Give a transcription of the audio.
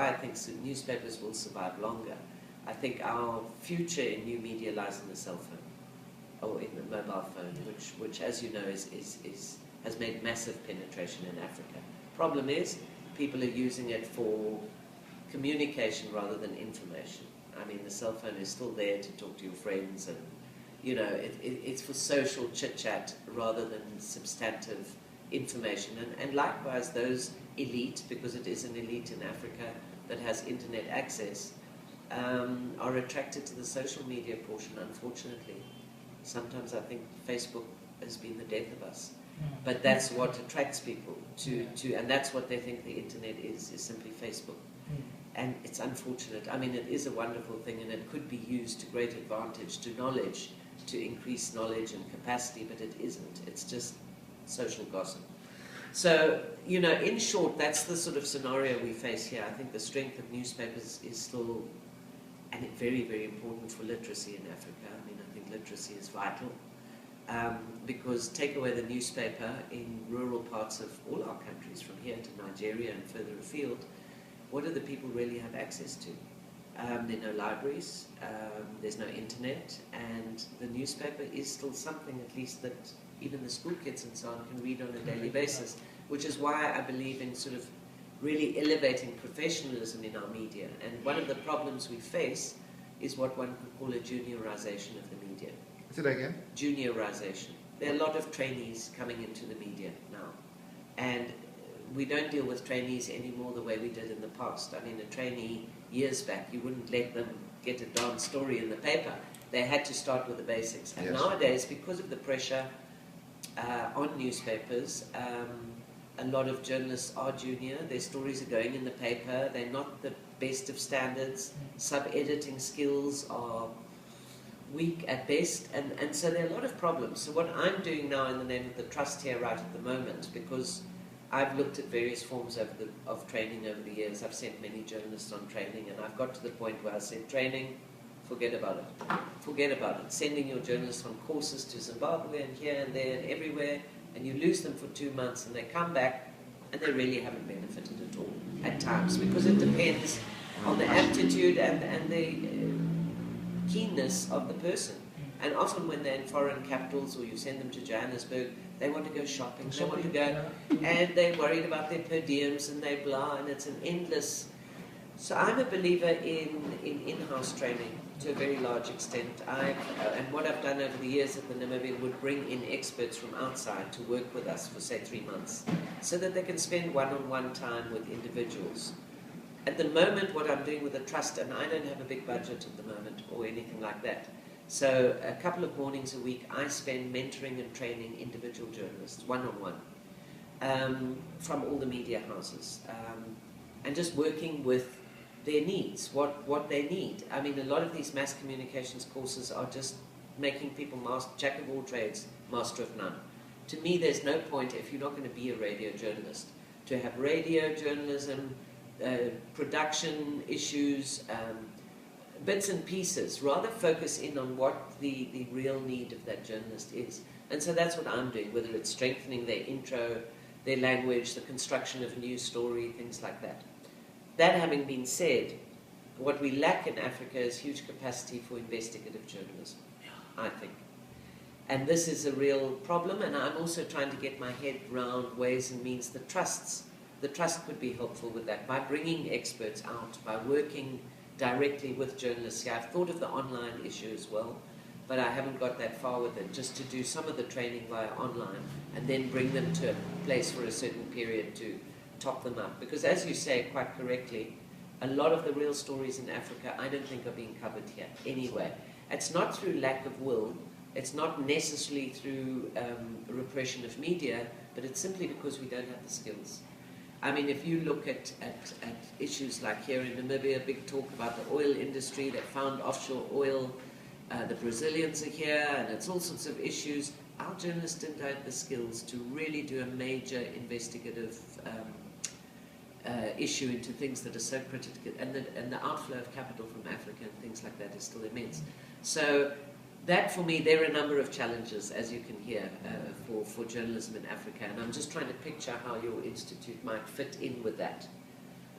I think newspapers will survive longer. I think our future in new media lies in the cell phone, or in the mobile phone, which as you know, has made massive penetration in Africa. Problem is, people are using it for communication rather than information. I mean, the cell phone is still there to talk to your friends, and it's for social chit-chat rather than substantive information. And likewise, those elite, because it is an elite in Africa that has internet access, are attracted to the social media portion, unfortunately. Sometimes I think Facebook has been the death of us. But that's what attracts people and that's what they think the internet is simply Facebook. And it's unfortunate. I mean, it is a wonderful thing, and it could be used to great advantage to knowledge, to increase knowledge and capacity, but it isn't. It's just social gossip. So, in short, that's the sort of scenario we face here. I think the strength of newspapers is still very, very important for literacy in Africa. I mean, I think literacy is vital. Because take away the newspaper in rural parts of all our countries, from here to Nigeria and further afield, what do the people really have access to? There are no libraries, there's no internet, and the newspaper is still something, at least, that even the school kids and so on can read on a daily basis, which is why I believe in sort of really elevating professionalism in our media. And one of the problems we face is what one could call a juniorization of the media. Say that again? Juniorization. There are a lot of trainees coming into the media now, and we don't deal with trainees anymore the way we did in the past. I mean, a trainee years back, you wouldn't let them get a darn story in the paper. They had to start with the basics. And nowadays, because of the pressure on newspapers, a lot of journalists are junior. Their stories are going in the paper. They're not the best of standards. Sub-editing skills are weak at best, and so there are a lot of problems. So what I'm doing now in the name of the Trust here right at the moment, because I've looked at various forms of training over the years. I've sent many journalists on training, and I've got to the point where I said, training, forget about it. Forget about it. Sending your journalists on courses to Zimbabwe and here and there and everywhere, and you lose them for 2 months, and they come back, and they really haven't benefited at all at times, because it depends on the aptitude and the keenness of the person. And often when they're in foreign capitals, or you send them to Johannesburg, they want to go shopping, they want to go, and they're worried about their per diems, and they blah, and it's an endless. So I'm a believer in in-house training to a very large extent. And what I've done over the years at the Namibia would bring in experts from outside to work with us for, say, 3 months, so that they can spend one-on-one time with individuals. At the moment, what I'm doing with the Trust, and I don't have a big budget at the moment or anything like that, so a couple of mornings a week I spend mentoring and training individual journalists, one-on-one, from all the media houses, and just working with their needs, what they need. I mean, a lot of these mass communications courses are just making people jack of all trades, master of none. To me, there's no point, if you're not going to be a radio journalist, to have radio journalism, production issues, bits and pieces. Rather focus in on what the real need of that journalist is. And so that's what I'm doing, whether it's strengthening their intro, their language, the construction of a news story, things like that. That having been said, what we lack in Africa is huge capacity for investigative journalism, I think. And this is a real problem, and I'm also trying to get my head round ways and means the Trust could be helpful with that, by bringing experts out, by working directly with journalists here. I've thought of the online issue as well, but I haven't got that far with it, just to do some of the training via online and then bring them to a place for a certain period to top them up. Because as you say quite correctly, a lot of the real stories in Africa I don't think are being covered here anyway. It's not through lack of will, it's not necessarily through repression of media, but it's simply because we don't have the skills. I mean, if you look at issues like here in Namibia, big talk about the oil industry, they found offshore oil, the Brazilians are here, and it's all sorts of issues. Our journalists didn't have the skills to really do a major investigative issue into things that are so critical, and the outflow of capital from Africa and things like that is still immense. So that, for me, there are a number of challenges, as you can hear, for journalism in Africa, and I'm just trying to picture how your institute might fit in with that.